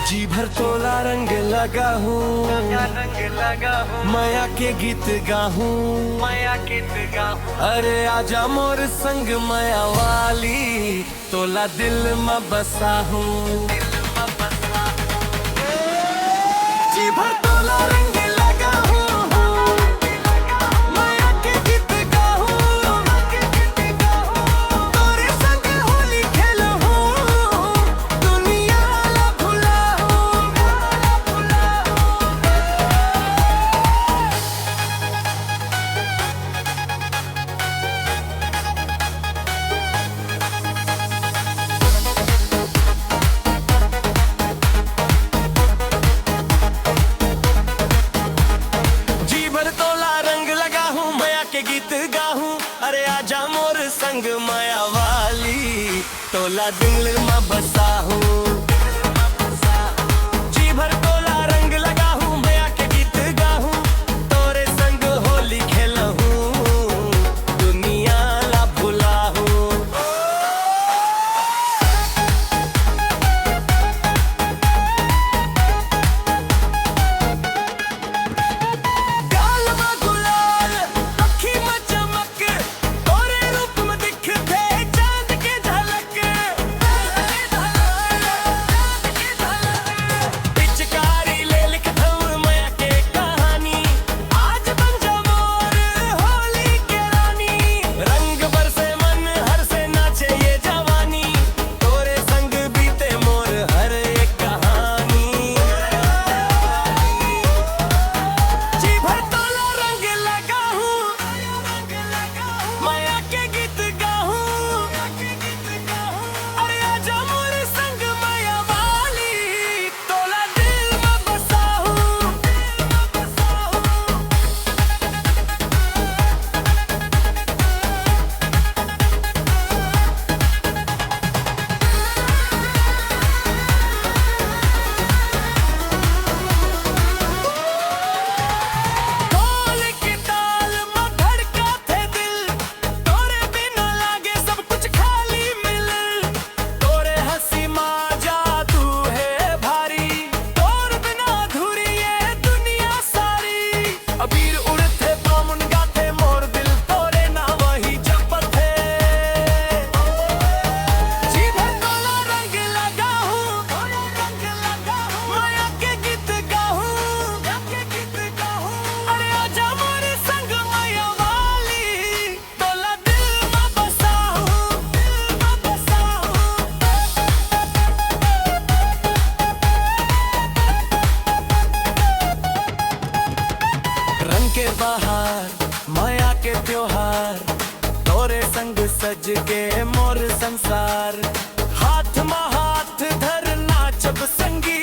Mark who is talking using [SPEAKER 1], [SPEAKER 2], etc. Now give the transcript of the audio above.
[SPEAKER 1] जी भर तोला रंग लगा हूँ, माया के गीत गाहूँ, अरे आजा मोर संग माया वाली, तोला दिल में बसा हूँ। जी भर तोला रंग लगा हूँ, माया के गीत गाहूँ, तोरे संग होली खेलो हूँ, दुनिया ला भुला हूँ। जी भर तोला रंग लगा हूँ, माया के गीत गाहूँ, अरे आजा मोर संग माया वाली, तोला दिल में बसा हूँ। जी भर तोला रंग लगा हूँ, माया के गीत गाहूँ, तोरे संग होली खेलहूँ, दुनिया ला भुला हूँ। गाल में गुलाल, अखी में चमक, तोरे रूप में दिखते चांद की झलक। पिचकारी ले लिखत हूँ माया के कहानी, आज बन जा मोर होली के रानी। रंग बरसे मन हर से नाचे ये जवानी, तोरे संग बीते मोर हर एक कहानी। जी भर तोला रंग लगा हूँ, माया के गीत गाहूँ, अरे आजा मोर संग माया वाली, तोला दिल में बसा हूँ। ढोल की ताल में धड़का थे दिल, तोरे बिना लागे सब कुछ खाली मिल। तोरे हंसी माँ जादू है भारी, तोर बिना अधूरी ये दुनिया सारी। अबीर उड़ते बामुन गाते मोर दिल, तोरे ना वही जपत है। जी भर तोला रंग लगा हूँ, माया के गीत गाहूँ, अरे आजा मोर संग माया वाली, तोला दिल में बसा हूँ। रंग के बहार, माया के त्योहार, तोरे संग सज के मोर संसार। हाथ में हाथ धर नाचब संगी,